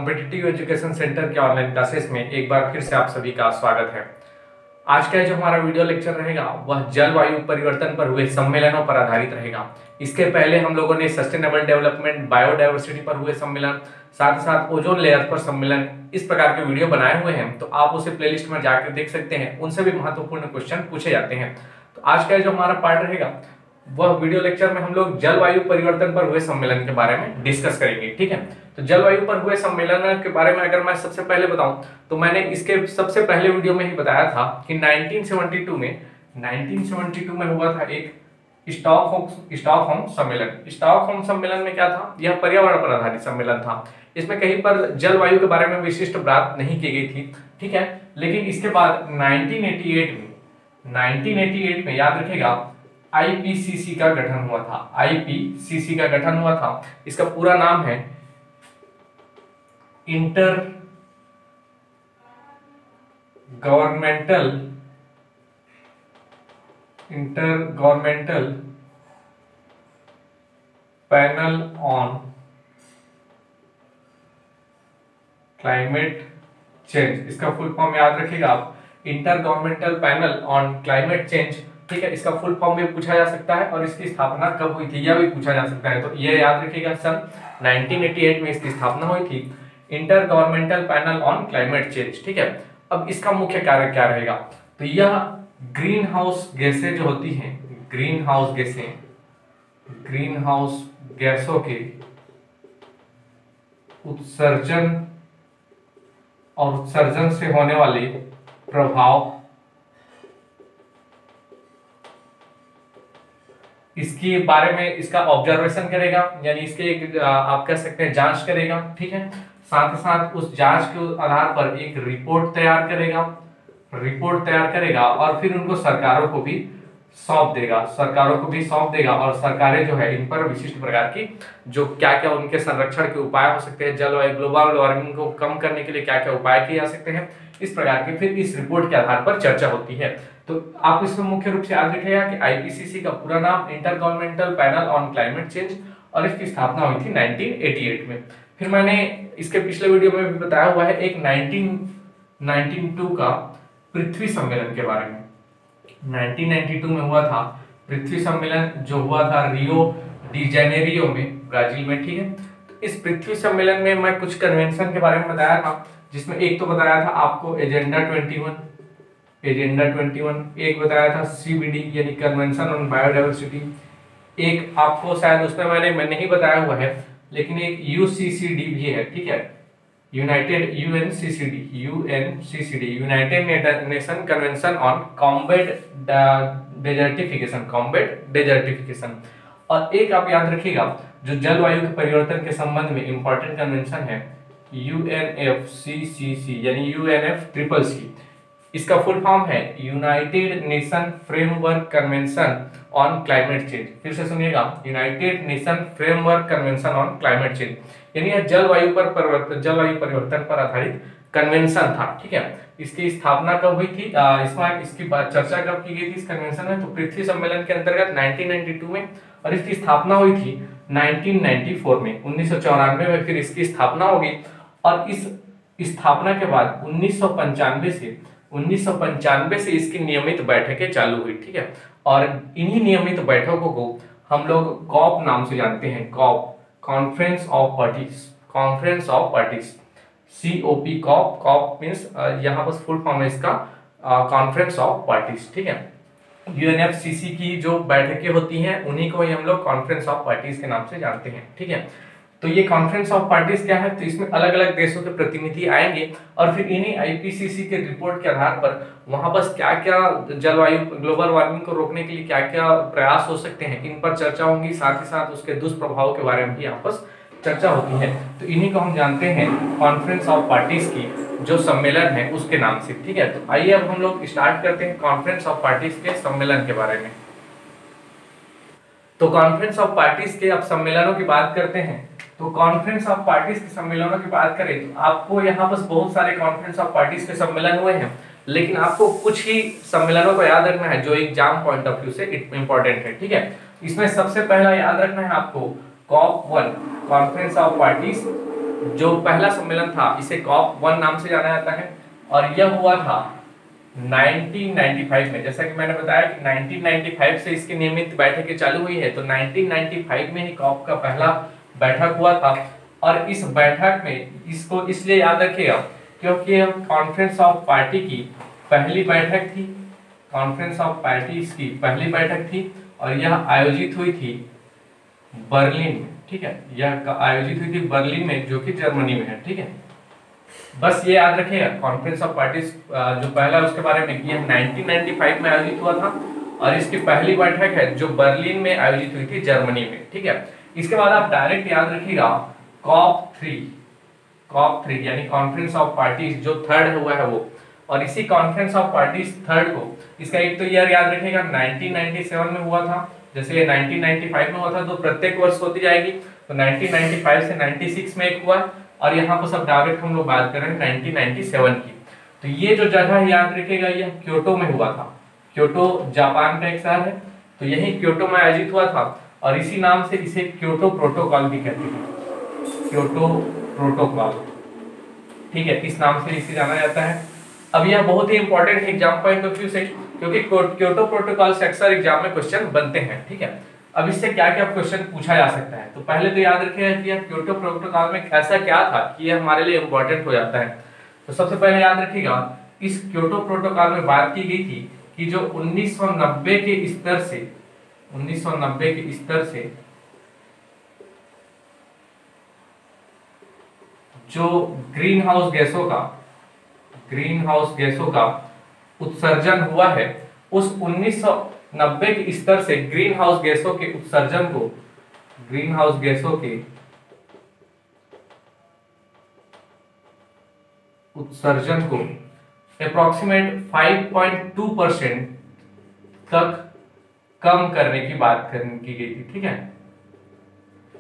Competitive education centre के online classes में एक बार फिर से आप सभी का स्वागत है। आज का जो हमारा वीडियो लेक्चर रहेगा वह जलवायु परिवर्तन पर हुए सम्मेलनों पर आधारित रहेगा। इसके पहले हम लोगों ने सस्टेनेबल डेवलपमेंट, बायोडायवर्सिटी पर हुए सम्मेलन, साथ ही साथ ओजोन लेयर पर सम्मेलन, इस प्रकार के वीडियो बनाए हुए हैं, तो आप उसे प्लेलिस्ट में जाकर देख सकते हैं। उनसे भी महत्वपूर्ण क्वेश्चन पूछे जाते हैं। तो आज का जो हमारा पार्ट रहेगा वह वीडियो लेक्चर में हम लोग जलवायु परिवर्तन पर हुए सम्मेलन के बारे में डिस्कस करेंगे। ठीक है, तो जलवायु पर हुए सम्मेलन के बारे में अगर मैं सबसे पहले बताऊं तो मैंने इसके सबसे पहले वीडियो में ही बताया था कि 1972 में हुआ था एक स्टॉकहोम सम्मेलन। स्टॉकहोम सम्मेलन में क्या था, यह पर्यावरण पर आधारित सम्मेलन था। इसमें कहीं पर जलवायु के बारे में विशिष्ट बात नहीं की गई थी। ठीक है, लेकिन इसके बाद 1988 में याद रखिएगा आईपीसीसी का गठन हुआ था। आईपीसीसी का गठन हुआ था। इसका पूरा नाम है inter governmental panel on climate change. इसका फुल फॉर्म याद रखिएगा आप, inter governmental panel on climate change. ठीक है, इसका फुल फॉर्म भी पूछा जा सकता है और इसकी स्थापना कब हुई थी यह भी पूछा जा सकता है। तो ये याद रखिएगा, सन 1988 में इसकी स्थापना हुई थी, inter governmental panel on climate change. ठीक है, अब इसका मुख्य कार्य क्या रहेगा, तो यह ग्रीन हाउस गैसें जो होती हैं, ग्रीन हाउस गैसों के उत्सर्जन और उत्सर्जन से होने वाले प्रभाव, इसके बारे में इसका ऑब्जर्वेशन करेगा, यानी इसके आप कह सकते हैं जांच करेगा। ठीक है, साथ ही साथ उस जांच के आधार पर एक रिपोर्ट तैयार करेगा और फिर उनको सरकारों को भी सौंप देगा और सरकारें जो है इन पर विशिष्ट प्रकार की जो क्या क्या उनके संरक्षण के उपाय हो सकते हैं, जलवायु ग्लोबल वार्मिंग को कम करने के लिए क्या क्या उपाय किए जा सकते हैं, इस प्रकार की फिर इस रिपोर्ट के आधार पर चर्चा होती है। तो आप इसमें मुख्य रूप से याद रखिएगा कि आईपीसीसी का पूरा नाम inter governmental panel on climate change और इसकी स्थापना हुई थी 1988 में। फिर मैंने इसके पिछले वीडियो में भी बताया हुआ है एक 1992 का पृथ्वी सम्मेलन के बारे में। 1992 में हुआ था पृथ्वी सम्मेलन, जो हुआ था रियो डी जेनेरियो में, ब्राजील में। ठीक है, तो इस पृथ्वी सम्मेलन में मैं कुछ कन्वेंशन के बारे में बताया था, जिसमें एक तो बताया था आपको एजेंडा 21, एक बताया था सीबीडी यानी कन्वेंशन ऑन बायोडायवर्सिटी, एक आपको शायद उसमें मैंने नहीं बताया हुआ है लेकिन एक यूसीसीडी भी है। ठीक है, UNCCD United nation convention on combat desertification. और एक आप याद रखिएगा जो जलवायु के परिवर्तन के संबंध में इंपॉर्टेंट कन्वेंशन है, यूएनएफसीसीसी यानी यूएनएफ इसका फुल फॉर्म है United nation framework convention on climate change. फिर से सुनिएगा, United nation framework convention on climate change, यानी यह जलवायु परिवर्तन पर आधारित कन्वेंशन था। ठीक है, इसकी स्थापना कब हुई थी, इसकी बात चर्चा कब की गई थी इस कन्वेंशन में, तो पृथ्वी सम्मेलन के अंतर्गत 1992 में, और इसकी स्थापना हुई थी 1994 में, 1994 में फिर इसकी स्थापना होगी। और इस स्थापना के बाद 1995 से इसकी नियमित बैठकें चालू हुई। ठीक है, और इन्हीं नियमित बैठकों को हम लोग कॉप नाम से जानते हैं, conference of parties, COP, COP means यहाँ पर फुल फॉर्म है इसका कॉन्फ्रेंस ऑफ पार्टीज। ठीक है, यूएनएफसीसी की जो बैठकें होती हैं उन्हीं को ही हम लोग कॉन्फ्रेंस ऑफ पार्टीज के नाम से जानते हैं। ठीक है, तो ये कॉन्फ्रेंस ऑफ पार्टीज क्या है, तो इसमें अलग अलग देशों के प्रतिनिधि आएंगे और फिर इन्हीं आईपीसीसी के रिपोर्ट के आधार पर वहां बस क्या क्या जलवायु ग्लोबल वार्मिंग को रोकने के लिए क्या क्या प्रयास हो सकते हैं, इन पर चर्चा होगी। साथ ही साथ उसके दुष्प्रभाव के बारे में भी आपस चर्चा होती है। तो इन्हीं को हम जानते हैं कॉन्फ्रेंस ऑफ पार्टीज की जो सम्मेलन है उसके नाम से। ठीक है, तो आइए अब हम लोग स्टार्ट करते हैं कॉन्फ्रेंस ऑफ पार्टीज के सम्मेलन के बारे में। तो कॉन्फ्रेंस ऑफ पार्टीज के अब सम्मेलनों की बात करते हैं। तो कॉन्फ्रेंस ऑफ पार्टीज के सम्मेलनों की बात करें तो आपको यहाँ पर बहुत सारे कॉन्फ्रेंस ऑफ पार्टीज के सम्मेलन हुए हैं, लेकिन आपको कुछ ही सम्मेलनों को याद रखना है जो एग्जाम पॉइंट ऑफ व्यू से इंपॉर्टेंट है। ठीक है, इसमें सबसे पहला याद रखना है आपको COP1 कॉन्फ्रेंस ऑफ पार्टीज जो पहला सम्मेलन था इसे कॉप 1 नाम से जाना जाता है और यह हुआ था 1995 में। जैसा कि मैंने बताया कि 1995 से इसकी नियमित बैठकें चालू हुई है, तो 1995 में ही कॉप का पहला बैठक हुआ था। और इस बैठक में इसको इसलिए याद रखिएगा क्योंकि यह कॉन्फ्रेंस ऑफ पार्टी की पहली बैठक थी। कॉन्फ्रेंस ऑफ पार्टीज की पहली बैठक थी और यह आयोजित हुई थी बर्लिन में। ठीक है, यह आयोजित हुई थी बर्लिन में, जो कि जर्मनी में है। ठीक है, बस ये याद रखिएगा कॉन्फ्रेंस ऑफ पार्टीज जो पहला उसके बारे में, यह 1995 में आयोजित हुआ था और इसकी पहली बैठक है जो बर्लिन में आयोजित हुई थी जर्मनी में। ठीक है, इसके बाद आप डायरेक्ट याद रखिएगा कॉप 3 यानी कॉन्फ्रेंस ऑफ पार्टीज जो थर्ड हुआ है वो। और इसी कॉन्फ्रेंस ऑफ पार्टीज थर्ड को, इसका एक तो ईयर याद रखिएगा 1997 में हुआ था, जैसे ये 1995 में हुआ था तो प्रत्येक वर्ष होती जाएगी, तो 1995 से 96 में एक हुआ और यहाँ पर सब डायरेक्ट हम लोग बात कर रहे हैं 1997 की। तो ये जो जगह है याद रखिएगा यह क्योटो में हुआ था। क्योटो जापान का एक शहर है, तो यही क्योटो में आयोजित हुआ था और इसी नाम से इसे क्योटो प्रोटोकॉल भी कहते हैं, क्योटो प्रोटोकॉल। ठीक है, इस नाम से इसे जाना जाता है। अब यह बहुत ही important exam point of view से, क्योंकि क्योटो प्रोटोकॉल से अक्सर एग्जाम में क्वेश्चन बनते हैं। ठीक है, अब इससे क्या क्या क्वेश्चन पूछा जा सकता है, तो पहले तो याद रखिएगा कि यह क्योटो प्रोटोकॉल में ऐसा क्या था कि यह हमारे लिए इंपॉर्टेंट हो जाता है। तो सबसे पहले याद रखिएगा इस क्योटो प्रोटोकॉल में बात की गई थी कि जो 1990 के स्तर से जो ग्रीन हाउस गैसों का उत्सर्जन हुआ है, उस 1990 के स्तर से ग्रीन हाउस गैसों के उत्सर्जन को अप्रोक्सीमेट 5.2% तक कम करने की बात की गई थी। ठीक है,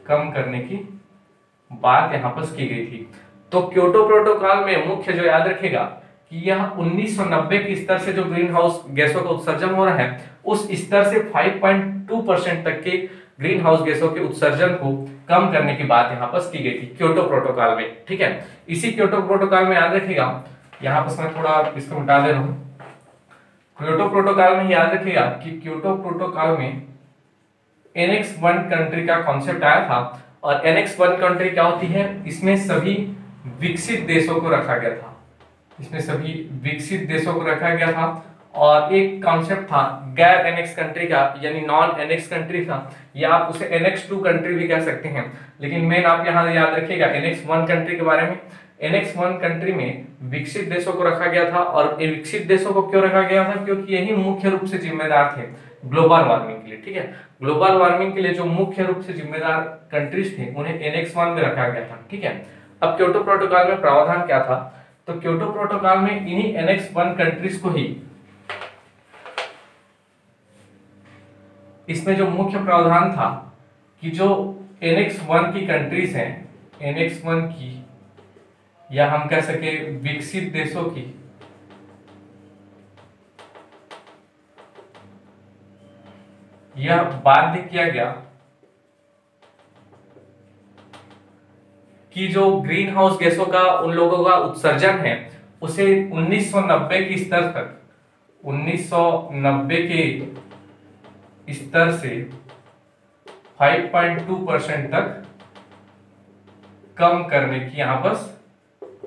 कम करने की बात यहां पर की गई थी। तो क्योटो प्रोटोकॉल में मुख्य जो याद रखेगा कि यह 1990 के स्तर से जो ग्रीन हाउस गैसों का उत्सर्जन हो रहा है, उस स्तर से 5.2% तक के ग्रीन हाउस गैसों के उत्सर्जन को कम करने की बात यहाँ पर की गई थी क्योटो प्रोटोकॉल में। ठीक है, इसी क्योटो प्रोटोकॉल में याद रखिएगा, यहाँ पर मैं थोड़ा इसको मिटा दे रहा हूँ। क्योटो प्रोटोकॉल में याद रखिएगा कि क्योटो प्रोटोकॉल में एनेक्स 1 कंट्री का कॉन्सेप्ट आया था और एनेक्स 1 कंट्री क्या होती है, इसमें सभी विकसित देशों को रखा गया था। और एक कॉन्सेप्ट था गैर एनेक्स कंट्री का, यानी नॉन एनेक्स कंट्री था, या आप उसे एनेक्स 2 कंट्री भी कह सकते हैं, लेकिन मेन आप यहाँ याद रखिएगा एनेक्स 1 कंट्री के बारे में। एनेक्स 1 कंट्री में विकसित देशों को रखा गया था और विकसित देशों को क्यों रखा गया था, क्योंकि यही मुख्य रूप से जिम्मेदार थे ग्लोबल वार्मिंग के लिए। ठीक है, ग्लोबल वार्मिंग के लिए जो मुख्य रूप से जिम्मेदार कंट्रीज थे उन्हें एनेक्स 1 में रखा गया था। ठीक है, अब क्योटो प्रोटोकॉल में प्रावधान क्या था, तो क्योटो प्रोटोकॉल में इन्हीं एनेक्स 1 कंट्रीज को ही, इसमें जो मुख्य प्रावधान था कि जो एनेक्स 1 की कंट्रीज हैं, एनेक्स 1 की, या हम कह सके विकसित देशों की, यह बाध्य किया गया कि जो ग्रीन हाउस गैसों का उन लोगों का उत्सर्जन है उसे 1990 के स्तर तक, 1990 के स्तर से 5.2% तक कम करने की यहां पर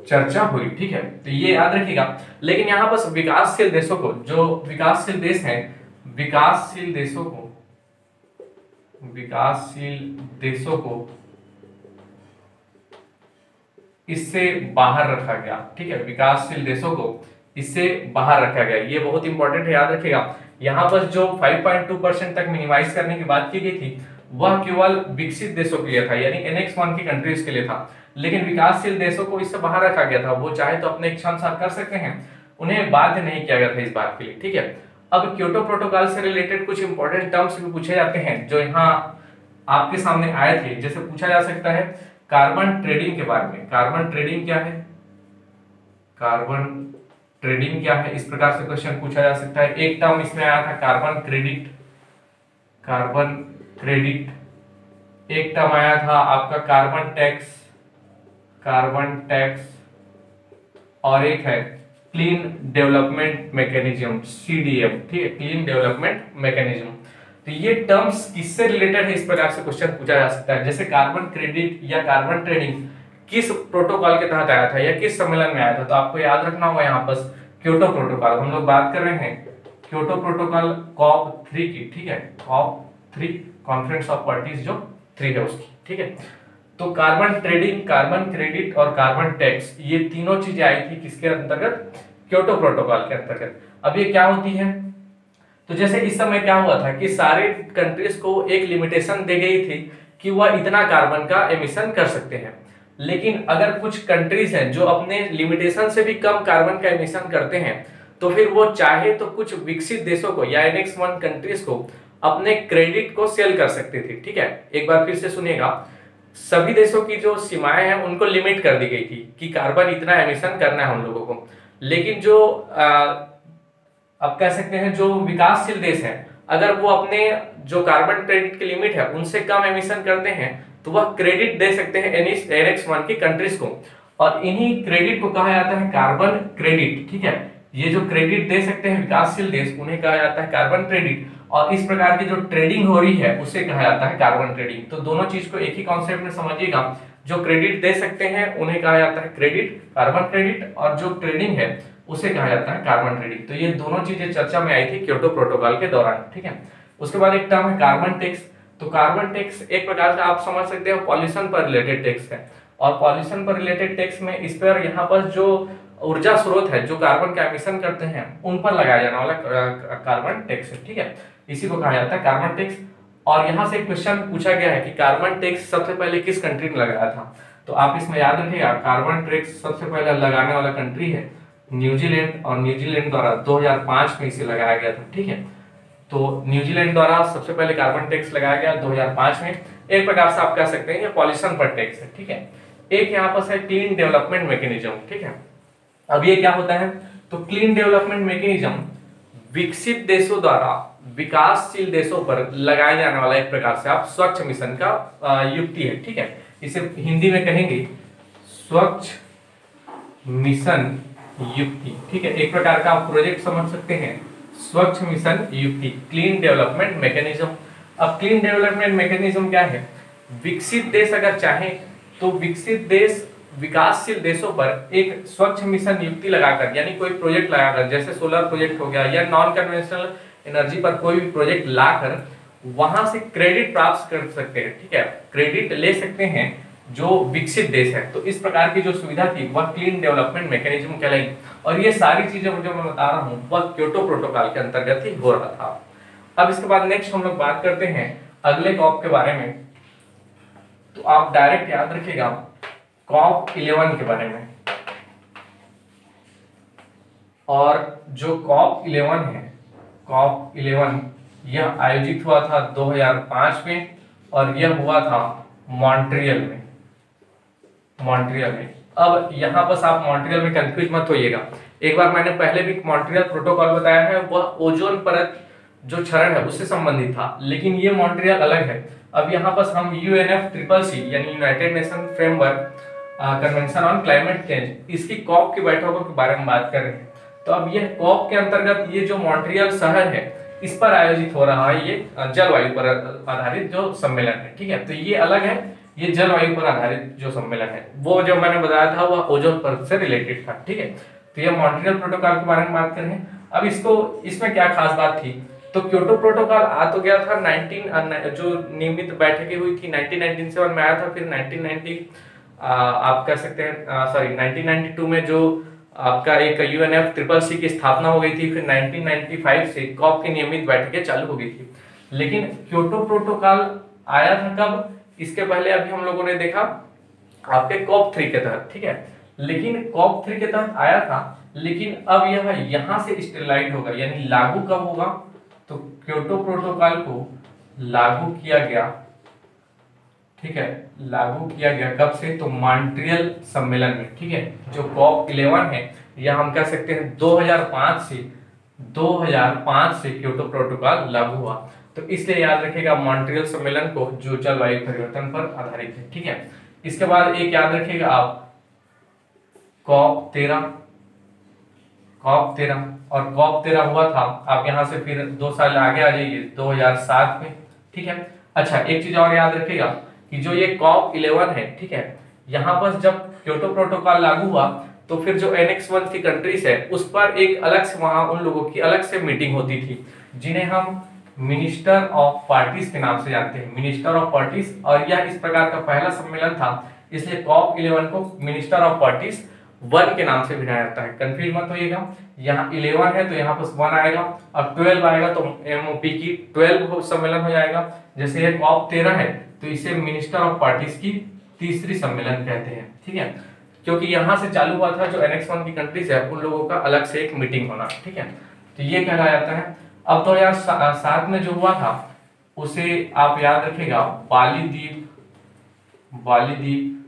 चर्चा हुई। ठीक है, तो ये याद रखिएगा। लेकिन यहां पर विकासशील देशों को, जो विकासशील देश हैं, विकासशील देशों को इससे बाहर रखा गया। ठीक है, विकासशील देशों को इससे बाहर रखा गया, ये बहुत इंपॉर्टेंट है, याद रखिएगा। यहाँ पर जो 5.2% तक मिनिमाइज करने की बात की गई थी वह केवल विकसित देशों के लिए था, यानी एनेक्स 1 की कंट्रीज के लिए था, लेकिन विकासशील देशों को इससे बाहर रखा गया था। वो चाहे तो अपने इच्छानुसार कर सकते हैं, उन्हें बाध्य नहीं किया गया था इस बात के लिए। ठीक है, अब क्योटो प्रोटोकॉल से रिलेटेड कुछ इंपॉर्टेंट टर्म्स भी पूछे जाते हैं जो यहाँ आपके सामने आए थे। जैसे पूछा जा सकता है कार्बन ट्रेडिंग के बारे में। कार्बन ट्रेडिंग क्या है, इस प्रकार से क्वेश्चन पूछा जा सकता है। एक टर्म इसमें आया था कार्बन क्रेडिट। एक टर्म आया था आपका कार्बन कार्बन टैक्स और एक है क्लीन डेवलपमेंट मैकेनिज्म, CDM, ठीक है, क्लीन डेवलपमेंट मैकेनिज्म। तो ये टर्म्स किससे रिलेटेड है, इस प्रकार से क्वेश्चन पूछा जा सकता है। जैसे कार्बन क्रेडिट या कार्बन ट्रेडिंग किस प्रोटोकॉल के तहत आया था या किस सम्मेलन में आया था, तो आपको याद रखना होगा यहाँ पर क्योटो प्रोटोकॉल। हम लोग बात कर रहे हैं क्योटो प्रोटोकॉल COP3 की, ठीक है, COP3 कॉन्फ्रेंस ऑफ पार्टीज जो 3 है उसकी, ठीक है। तो कार्बन ट्रेडिंग, कार्बन क्रेडिट और कार्बन टैक्स, ये तीनों चीजें आई थी किसके अंतर्गत, क्योटो प्रोटोकॉल के अंतर्गत। अब ये क्या होती है, तो जैसे इस समय क्या हुआ था कि सारे कंट्रीज को एक लिमिटेशन दी गई थी कि वह इतना कार्बन का एमिशन कर सकते हैं, लेकिन अगर कुछ कंट्रीज हैं जो अपने लिमिटेशन से भी कम कार्बन का एमिशन करते हैं, तो फिर वो चाहे तो कुछ विकसित देशों को या Annex 1 कंट्रीज को अपने क्रेडिट को सेल कर सकते थे, ठीक है। एक बार फिर से सुनिएगा, सभी देशों की जो सीमाएं हैं उनको लिमिट कर दी गई थी कि कार्बन इतना एमिशन करना है हम लोगों को, लेकिन जो अब कह सकते हैं जो विकासशील देश हैं, अगर वो अपने जो कार्बन क्रेडिट की लिमिट है उनसे कम एमिशन करते हैं तो वह क्रेडिट दे सकते हैं Annex 1 की कंट्रीज को, और इन्हीं क्रेडिट को कहा जाता है कार्बन क्रेडिट, ठीक है। ये जो क्रेडिट दे सकते हैं विकासशील देश उन्हें कहा जाता है कार्बन क्रेडिट, और इस प्रकार की जो ट्रेडिंग हो रही है उसे कहा जाता है कार्बन ट्रेडिंग। तो दोनों चीज को एक ही कॉन्सेप्ट में समझिएगा, जो क्रेडिट दे सकते हैं उन्हें कहा जाता है क्रेडिट, कार्बन क्रेडिट, और जो ट्रेडिंग है उसे कहा जाता है कार्बन ट्रेडिंग। तो ये दोनों चीजें चर्चा में आई थी क्योटो प्रोटोकॉल के दौरान, ठीक है। उसके बाद एक टर्म है कार्बन टैक्स। तो कार्बन टैक्स एक प्रकार का आप समझ सकते हो पॉल्यूशन पर रिलेटेड टैक्स है, और पॉल्यूशन पर रिलेटेड टैक्स में इस पर यहाँ पर जो ऊर्जा स्रोत है जो कार्बन का एमिशन करते हैं उन पर लगाया जाने वाला कार्बन टैक्स है, ठीक है, इसी को कहा जाता है कार्बन टैक्स। और यहाँ से क्वेश्चन पूछा गया है कि कार्बन टैक्स सबसे पहले किस कंट्री ने लगाया था, तो आप इसमें याद रखिएगा कार्बन टैक्स सबसे पहले लगाने वाला कंट्री है न्यूजीलैंड, और न्यूजीलैंड द्वारा 2005 में इसे लगाया गया था, ठीक है। तो न्यूजीलैंड द्वारा सबसे पहले कार्बन टैक्स लगाया गया 2005 में। एक प्रकार से आप कह सकते हैं ये पॉल्यूशन पर टैक्स है, ठीक है। एक यहाँ पर है क्लीन डेवलपमेंट मैकेनिज्म, ठीक है। अब ये क्या होता है, तो क्लीन डेवलपमेंट मैकेनिज्म विकसित देशों द्वारा विकासशील देशों पर लगाए जाने वाला एक प्रकार से आप स्वच्छ मिशन का युक्ति है, ठीक है। इसे हिंदी में कहेंगे स्वच्छ मिशन युक्ति, ठीक है। एक प्रकार का आप प्रोजेक्ट समझ सकते हैं स्वच्छ मिशन युक्ति, क्लीन डेवलपमेंट मैकेनिज्म। अब क्लीन डेवलपमेंट मैकेनिज्म क्या है, विकसित देश अगर चाहे तो विकसित देश विकासशील देशों पर एक स्वच्छ मिशन युक्ति लगाकर, यानी कोई प्रोजेक्ट लगाकर, जैसे सोलर प्रोजेक्ट हो गया या नॉन कन्वेंशनल एनर्जी पर कोई भी प्रोजेक्ट लाकर वहां से क्रेडिट प्राप्त कर सकते हैं, ठीक है, क्रेडिट ले सकते हैं जो विकसित देश है। तो इस प्रकार की जो सुविधा थी वह क्लीन डेवलपमेंट मैकेनिज्म कहलाई, और ये सारी चीजें जो मैं बता रहा हूँ वह क्योटो प्रोटोकॉल के अंतर्गत ही हो रहा था। अब इसके बाद नेक्स्ट हम लोग बात करते हैं अगले कॉप के बारे में। तो आप डायरेक्ट याद रखिएगा COP11 के बारे में, और जो COP11 है, COP11 यह आयोजित हुआ था 2005 में, और यह हुआ था मॉन्ट्रियल में। अब यहाँ बस आप मॉन्ट्रियल में कंफ्यूज मत होइएगा, एक बार मैंने पहले भी मॉन्ट्रियल प्रोटोकॉल बताया है, वह ओजोन परत जो क्षरण है उससे संबंधित था, लेकिन ये मॉन्ट्रियल अलग है। अब यहाँ पर हम UNFCCC यानी United nation framework convention on climate change, इसकी कॉप की बैठकों के बारे में बात कर रहे हैं। तो अब यह कॉप के अंतर्गत ये जो मॉन्ट्रियल शहर है इस पर आयोजित हो रहा है ये जलवायु पर आधारित जो सम्मेलन है, ठीक है। तो ये अलग है, ये जलवायु पर आधारित जो सम्मेलन है, वो जो मैंने बताया था वह ओजोन परत से रिलेटेड था, ठीक है। तो ये मॉन्ट्रियल प्रोटोकॉल के बारे में बात कर रहे हैं। अब इसमें क्या खास बात थी, तो क्योटो प्रोटोकॉल आ तो गया था 19 जो नियमित बैठकें हुई थी 1997 में आया था, फिर 1990 आप कह सकते हैं 1992 में जो आपका एक UNFCCC की स्थापना हो गई थी, फिर 1995 से कॉप की नियमित बैठकें चालू हो गई थी। लेकिन क्योटो प्रोटोकॉल आया था कब, इसके पहले अभी हम लोगों ने देखा आपके COP3 के तहत, ठीक है। लेकिन COP3 के तहत आया था, लेकिन अब यह यहाँ से स्टेलाइट होगा, यानी लागू कब होगा, तो क्योटो प्रोटोकॉल को लागू किया गया, ठीक है, लागू किया गया कब से, तो मॉन्ट्रियल सम्मेलन में, ठीक है। जो COP11 है यह हम कह सकते हैं 2005 से क्योटो प्रोटोकॉल लागू हुआ। तो इसलिए याद रखिएगा मॉन्ट्रियल सम्मेलन को, जो जलवायु परिवर्तन पर आधारित है, ठीक है। इसके बाद एक याद रखिएगा आप COP13, COP13 और COP13 हुआ था, आप यहाँ से फिर 2 साल आगे आ जाइए 2007 में, ठीक है। अच्छा, एक चीज और याद रखिएगा कि जो ये COP11 है, ठीक है, यहाँ पर जब क्योटो प्रोटोकॉल लागू हुआ तो फिर जो NX1 की कंट्रीज है उस पर एक अलग से वहां उन लोगों की अलग से मीटिंग होती थी, जिन्हें हम मिनिस्टर ऑफ पार्टीज के नाम से जानते हैं, मिनिस्टर ऑफ पार्टीज। और यह इस प्रकार का पहला सम्मेलन था, इसलिए COP11 को मिनिस्टर ऑफ पार्टीज 1 के नाम से भी जाना जाता है। कंफ्यूज मत होइएगा, यहाँ 11 है तो यहाँ पर 1 आएगा, अब 12 आएगा तो MOP की 12 सम्मेलन हो जाएगा। जैसे ये COP13 है तो इसे मिनिस्टर ऑफ पार्टीज की तीसरी सम्मेलन कहते हैं, ठीक है, क्योंकि यहाँ से चालू हुआ था जो NX1 की कंट्रीज है उन लोगों का अलग से एक मीटिंग होना, ठीक है। तो ये कहलाया जाता है। अब 2007 में जो हुआ था उसे आप याद रखिएगा बाली द्वीप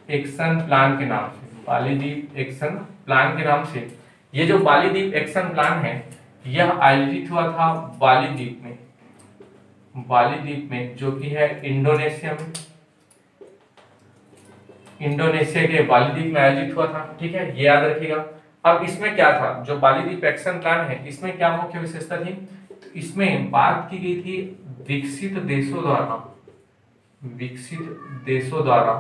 एक्शन प्लान के नाम से, बाली द्वीप एक्शन प्लान के नाम से। ये जो बाली द्वीप एक्शन प्लान है यह आयोजित हुआ था बाली द्वीप में जो कि है इंडोनेशिया के बाली द्वीप में आयोजित हुआ था, ठीक है, ये याद रखिएगा। अब इसमें क्या था, जो बाली द्वीप एक्शन प्लान है इसमें क्या मुख्य विशेषता थी, तो इसमें बात की गई थी विकसित देशों द्वारा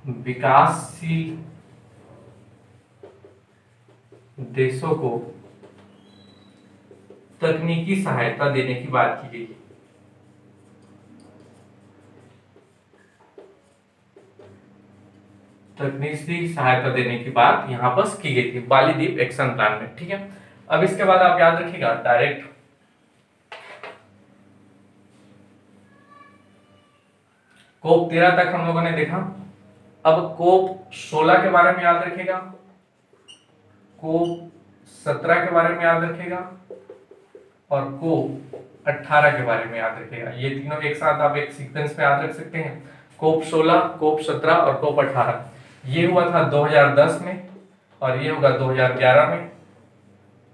विकासशील देशों को तकनीकी सहायता देने की बात की गई। तकनीकी सहायता देने की बात यहाँ पर की गई थी बाली द्वीप एक्शन प्लान में, ठीक है। अब इसके बाद आप याद रखिएगा डायरेक्ट COP13 तक हम लोगों ने देखा। अब COP16 के बारे में याद रखिएगा, COP17 के बारे में याद रखिएगा और COP18 के बारे में याद रखिएगा। ये तीनों एक साथ आप एक सीक्वेंस में याद रख सकते हैं, COP16, COP17 और COP18। ये हुआ था 2010 में और ये होगा 2011 में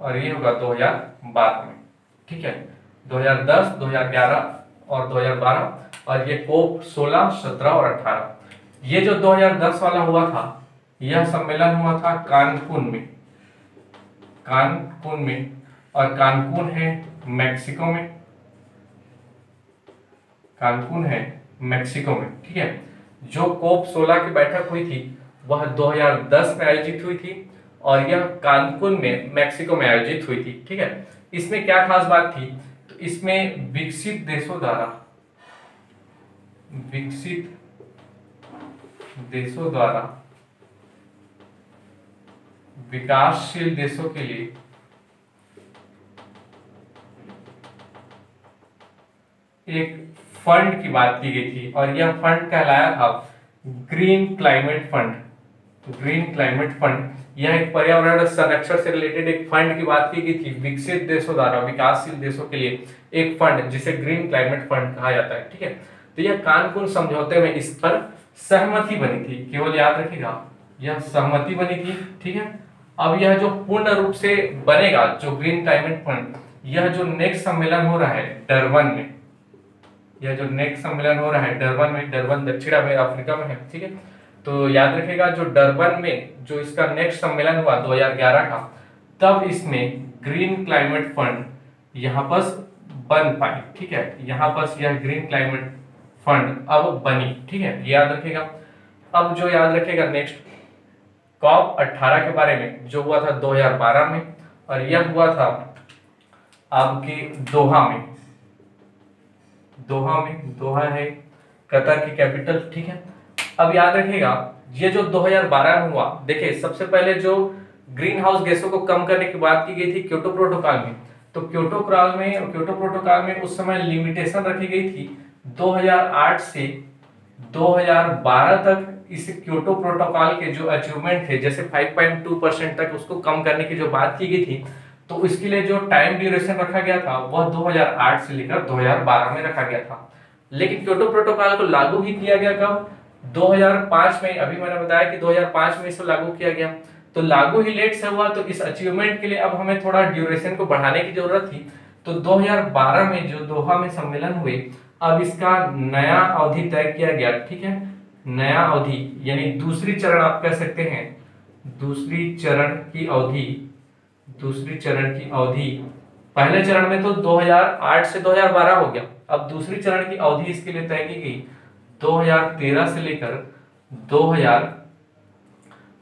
और ये होगा 2012 में, ठीक है, 2010, 2011 और 2012। और ये COP16, 17 और 18। ये जो 2010 वाला हुआ था यह सम्मेलन हुआ था कानकुन में, और कानकुन है मैक्सिको में, ठीक है। जो COP16 की बैठक हुई थी वह 2010 में आयोजित हुई थी और यह कानकुन में मैक्सिको में आयोजित हुई थी, ठीक है। इसमें क्या खास बात थी, तो इसमें विकसित देशों द्वारा विकासशील देशों के लिए एक फंड की बात की गई थी और यह फंड कहलाया था ग्रीन क्लाइमेट फंड। यह एक पर्यावरण संरक्षण से रिलेटेड एक फंड की बात की गई थी, विकसित देशों द्वारा विकासशील देशों के लिए एक फंड जिसे ग्रीन क्लाइमेट फंड कहा जाता है, ठीक है। तो यह कानकुन समझौते में इस पर सहमति बनी थी, केवल याद रखिएगा यह सहमति बनी थी, ठीक है। अब यह जो पूर्ण रूप से बनेगा जो ग्रीन क्लाइमेट फंड, यह जो नेक्स्ट सम्मेलन हो रहा है डरबन में, डरबन दक्षिण अफ्रीका में है, ठीक है। तो याद रखिएगा जो डरबन में जो इसका नेक्स्ट सम्मेलन हुआ 2011 का, तब इसमें ग्रीन क्लाइमेट फंड यहाँ पर बन पाई, ठीक है। यहाँ पर यह ग्रीन क्लाइमेट फंड अब बनी, ठीक है, याद रखिएगा। अब जो याद रखिएगा नेक्स्ट COP18 के बारे में जो हुआ था 2012 में और यह हुआ था आपके दोहा है कतर की कैपिटल, ठीक है। अब याद रखिएगा ये जो 2012 में हुआ, देखिए सबसे पहले जो ग्रीन हाउस गैसों को कम करने की बात की गई थी क्योटो प्रोटोकॉल में, तो क्योटो प्रोटोकॉल में उस समय लिमिटेशन रखी गई थी 2008 से 2012 तक। इस क्योटो प्रोटोकॉल के जो अचीवमेंट थे जैसे 5.2% तक उसको कम करने की जो बात की गई थी, तो इसके लिए जो टाइम ड्यूरेशन रखा गया था वह 2008 से लेकर 2012 में रखा गया था। लेकिन क्योटो प्रोटोकॉल को लागू ही किया गया कब, 2005 में। अभी मैंने बताया कि 2005 में इसे लागू किया गया, तो लागू ही लेट से हुआ, तो इस अचीवमेंट के लिए अब हमें थोड़ा ड्यूरेशन को बढ़ाने की जरूरत थी। तो 2012 में जो दोहा में सम्मेलन हुए अब इसका नया अवधि तय किया गया, ठीक है, नया अवधि यानी दूसरी चरण आप कह सकते हैं, दूसरी चरण की अवधि, दूसरी चरण की अवधि, पहले चरण में तो 2008 से 2012 हो गया, अब दूसरी चरण की अवधि इसके लिए तय की गई 2013 से लेकर 2000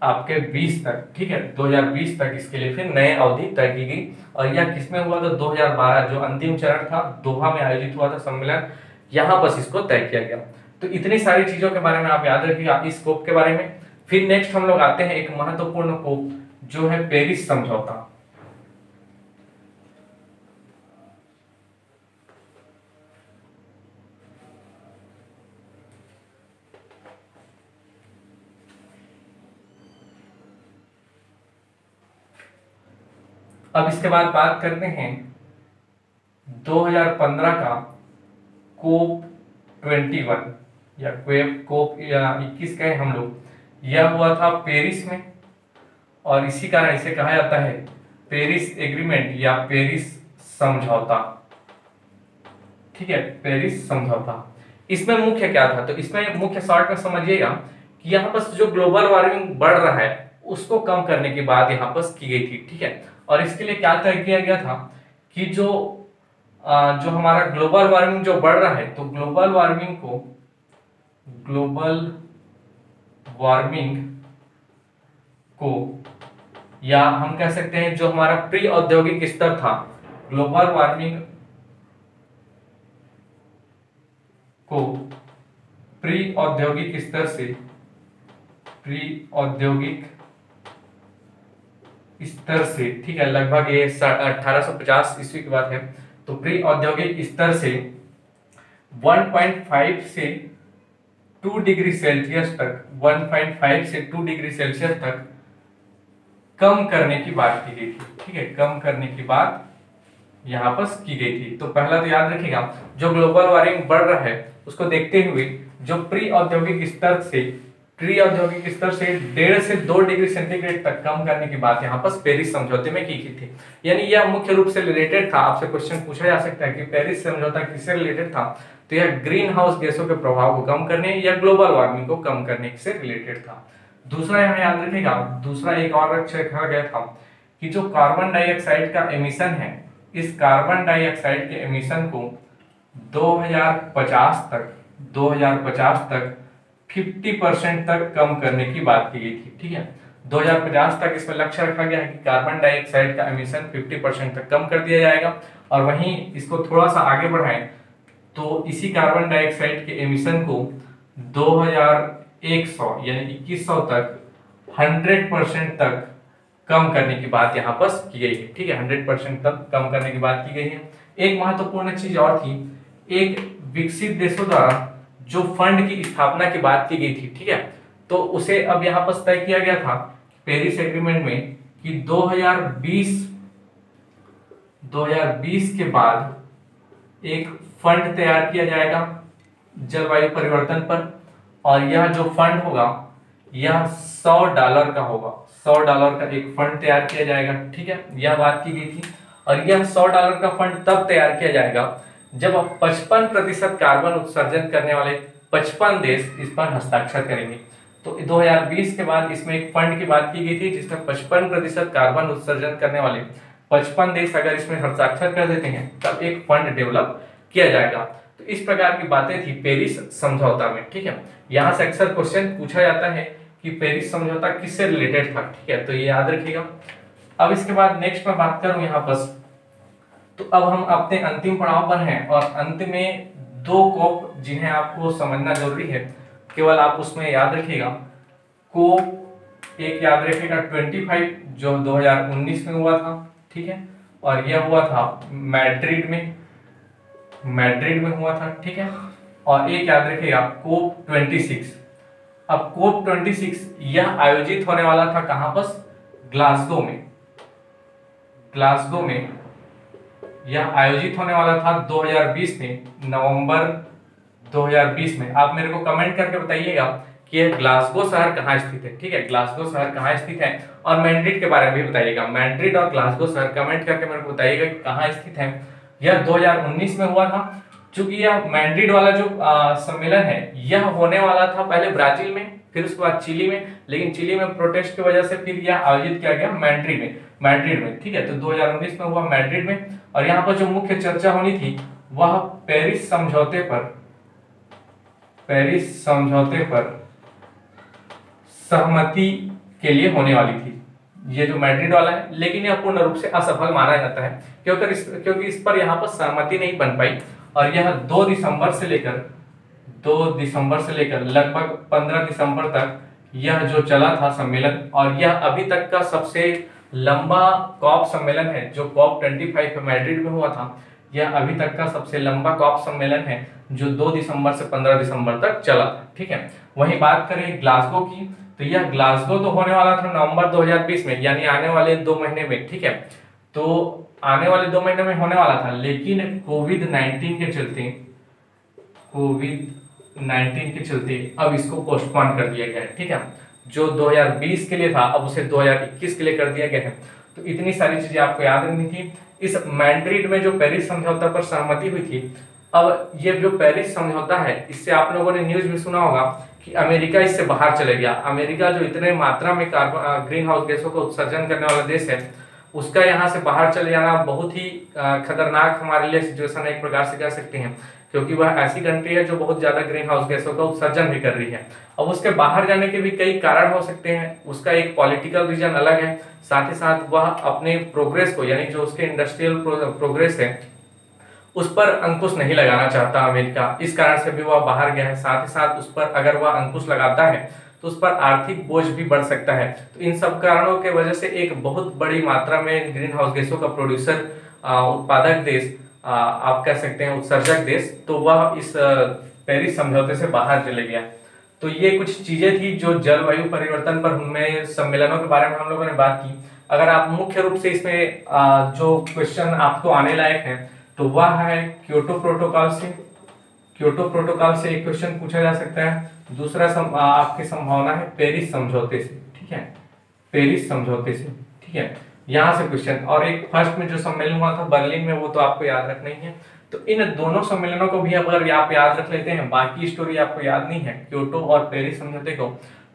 आपके 20 तक, ठीक है, 2020 तक इसके लिए फिर नए अवधि तय की गई। और यह किसमें हुआ था? 2012 जो अंतिम चरण था, दोहा में आयोजित हुआ था सम्मेलन, यहां बस इसको तय किया गया। तो इतनी सारी चीजों के बारे में आप याद रखिएगा इस कोप के बारे में। फिर नेक्स्ट हम लोग आते हैं एक महत्वपूर्ण कोप जो है पेरिस समझौता। अब इसके बाद बात करते हैं 2015 का कोप 21 या कोप या 21 कहें हम लोग, यह हुआ था पेरिस में, और इसी कारण इसे कहा जाता है पेरिस एग्रीमेंट या पेरिस समझौता, ठीक है, पेरिस समझौता। इसमें मुख्य क्या था? तो इसमें मुख्य शॉर्ट में समझिएगा कि यहाँ पर जो ग्लोबल वार्मिंग बढ़ रहा है उसको कम करने की बात यहाँ पर की गई थी, ठीक है। और इसके लिए क्या तय किया गया था कि जो हमारा ग्लोबल वार्मिंग जो बढ़ रहा है, तो ग्लोबल वार्मिंग को या हम कह सकते हैं जो हमारा प्री औद्योगिक स्तर था, ग्लोबल वार्मिंग को प्री औद्योगिक स्तर से, प्री औद्योगिक स्तर से, ठीक है, लगभग ये 1850 ईस्वी की बात है, तो प्री औद्योगिक स्तर से 1.5 से 2 डिग्री सेल्सियस तक, 1.5 से 2 डिग्री सेल्सियस तक कम करने की बात की गई थी, ठीक है, कम करने की बात यहाँ पर की गई थी। तो पहला तो याद रखिएगा जो ग्लोबल वार्मिंग बढ़ रहा है उसको देखते हुए जो प्री औद्योगिक स्तर से 1.5 से 2 डिग्री सेंटीग्रेड तक कम करने की बात यहाँ पर पेरिस समझौते में की थी। यानी यह मुख्य रूप से रिलेटेड था, आपसे क्वेश्चन पूछा जा सकता है कि पेरिस समझौता किससे रिलेटेड था, तो यह ग्रीन हाउस गैसों के प्रभाव को कम करने या ग्लोबल वार्मिंग को कम करने से रिलेटेड था। दूसरा यहाँ याद रखिएगा, दूसरा एक और लक्ष्य रखा गया था कि जो कार्बन डाइऑक्साइड का एमिशन है, इस कार्बन डाइऑक्साइड के एमिशन को 2050 तक 50% तक कम करने की बात की गई थी, ठीक है। 2050 तक इसमें लक्ष्य रखा गया है कि कार्बन डाइऑक्साइड का एमिशन 50% तक कम कर दिया जाएगा। और वहीं इसको थोड़ा सा आगे बढ़ाएं तो इसी कार्बन डाइऑक्साइड के एमिशन को 2100 यानी 2100 तक 100% तक कम करने की बात यहाँ पर की गई है, ठीक है, 100% तक कम करने की बात की गई है। एक महत्वपूर्ण चीज और थी, एक विकसित देशों द्वारा जो फंड की स्थापना की बात की गई थी, ठीक है, तो उसे अब यहाँ पर तय किया गया था पेरिस एग्रीमेंट में कि 2020 के बाद एक फंड तैयार किया जाएगा जलवायु परिवर्तन पर, और यह जो फंड होगा यह $100 का होगा, $100 का एक फंड तैयार किया जाएगा, ठीक है, यह बात की गई थी। और यह $100 का फंड तब तैयार किया जाएगा जब 55% कार्बन उत्सर्जन करने वाले 55 देश इस पर हस्ताक्षर करेंगे। तो 2020 के बाद इसमें एक फंड की बात की गई थी जिसमें 55% कार्बन उत्सर्जन करने वाले 55 देश अगर इसमें हस्ताक्षर कर देते हैं तब एक फंड डेवलप किया जाएगा। तो इस प्रकार की बातें थी पेरिस समझौता में, ठीक है। यहाँ से अक्सर क्वेश्चन पूछा जाता है कि पेरिस समझौता किससे रिलेटेड था, ठीक है, तो ये याद रखिएगा। अब इसके बाद नेक्स्ट मैं बात करूं यहाँ पर, तो अब हम अपने अंतिम पड़ाव पर हैं और अंत में 2 कोप जिन्हें आपको समझना जरूरी है, केवल आप उसमें याद रखिएगा। कोप एक याद रखिएगा 25 जो 2019 में हुआ था, ठीक है, और यह हुआ था मैड्रिड में हुआ था, ठीक है। और एक याद रखिएगा कोप 26। अब कोप 26 यह आयोजित होने वाला था कहां पर? ग्लासगो में यह आयोजित होने वाला था 2020 में, नवंबर 2020 में। आप मेरे को कमेंट करके बताइएगा कि यह ग्लासगो शहर कहाँ स्थित है, ठीक है, ग्लासगो शहर कहाँ स्थित है, और मैड्रिड के बारे में भी बताइएगा। मैड्रिड और ग्लासगो शहर कमेंट करके मेरे को बताइएगा कि कहाँ स्थित है। यह 2019 में हुआ था, चूंकि यह मैड्रिड वाला जो सम्मेलन है यह होने वाला था पहले ब्राजील में, फिर उसके बाद चिली में, लेकिन चिली में प्रोटेस्ट की वजह से फिर यह आयोजित किया गया मैड्रिड में। ठीक है, तो 2019 में हुआ मैड्रिड में। और यहाँ पर जो मुख्य चर्चा होनी थी वह पेरिस समझौते पर सहमति के लिए होने वाली थी, ये जो मैड्रिड वाला है। लेकिन यह पूर्ण रूप से असफल माना जाता है क्योंकि इस पर यहाँ पर सहमति नहीं बन पाई। और यह 2 दिसंबर से लेकर लगभग 15 दिसंबर तक यह जो चला था सम्मेलन, और यह अभी तक का सबसे लंबा कॉप सम्मेलन है जो कॉप 25 मैड्रिड में हुआ था। यह अभी तक का सबसे लंबा कॉप सम्मेलन है जो 2 दिसंबर से 15 दिसंबर तक चला था। ठीक है, वहीं बात करें ग्लासगो की, तो यह ग्लासगो तो होने वाला था नवंबर 2020 में, यानी आने वाले 2 महीने में। ठीक है, तो आने वाले 2 महीने में होने वाला था, लेकिन कोविड-19 के चलते अब इसको पोस्टपोन कर दिया गया है। ठीक है, जो 2020 के लिए था अब उसे 2021 के लिए कर दिया गया है। तो इतनी सारी चीजें आपको याद रखनी थी। इस मैड्रिड में जो पेरिस समझौता पर सहमति हुई थी, अब ये जो पेरिस समझौता है इससे आप लोगों ने न्यूज में सुना होगा कि अमेरिका इससे बाहर चले गया। अमेरिका जो इतने मात्रा में ग्रीन हाउस गैसों का उत्सर्जन करने वाला देश है, उसका यहाँ से बाहर चले जाना बहुत ही खतरनाक हमारे लिए सिचुएशन है, एक प्रकार से कह सकते हैं, क्योंकि वह ऐसी कंट्री है जो बहुत ज्यादा ग्रीन हाउस गैसों का उत्सर्जन भी कर रही है। अब उसके बाहर जाने के भी कई कारण हो सकते हैं, उसका एक पॉलिटिकल रीजन अलग है, साथ ही साथ वह अपने प्रोग्रेस को, यानी जो उसके इंडस्ट्रियल प्रोग्रेस है उस पर अंकुश नहीं लगाना चाहता अमेरिका, इस कारण से भी वह बाहर गया है। साथ ही साथ उस पर अगर वह अंकुश लगाता है तो उस पर आर्थिक बोझ भी बढ़ सकता है। तो इन सब कारणों के वजह से एक बहुत बड़ी मात्रा में ग्रीन हाउस गैसों का प्रोड्यूसर उत्पादक देश, आप कह सकते हैं उत्सर्जक देश, तो वह इस पेरिस समझौते से बाहर चले गया। तो ये कुछ चीजें थी जो जलवायु परिवर्तन पर उनमें सम्मेलनों के बारे में हम लोगों ने बात की। अगर आप मुख्य रूप से इसमें जो क्वेश्चन आपको आने लायक है तो वह है क्योटो प्रोटोकॉल से एक क्वेश्चन पूछा जा सकता है। दूसरा आपकी संभावना है पेरिस समझौते से। ठीक है, पेरिस समझौते से। ठीक है, यहाँ से क्वेश्चन। और एक फर्स्ट में जो सम्मेलन हुआ था बर्लिन में, वो तो आपको याद रखना ही है। तो इन दोनों सम्मेलनों को भी अगर आप याद रख लेते हैं, बाकी स्टोरी आपको याद नहीं है क्योटो और पेरिस समझौते को,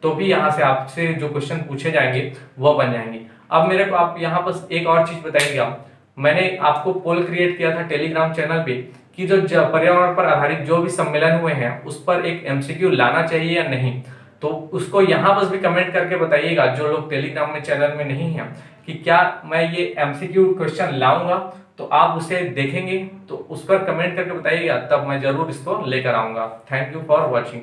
तो भी यहाँ से आपसे जो क्वेश्चन पूछे जाएंगे वह बन जाएंगे। अब मेरे को आप यहाँ पर एक और चीज बताइएगा, मैंने आपको पोल क्रिएट किया था टेलीग्राम चैनल पे कि जो पर्यावरण पर आधारित जो भी सम्मेलन हुए हैं उस पर एक एमसीक्यू लाना चाहिए या नहीं, तो उसको यहाँ पर भी कमेंट करके बताइएगा जो लोग टेलीग्राम में चैनल में नहीं है, कि क्या मैं ये एमसीक्यू क्वेश्चन लाऊंगा। तो आप उसे देखेंगे तो उस पर कमेंट करके बताइएगा, तब मैं जरूर इसको लेकर आऊंगा। Thank you for watching.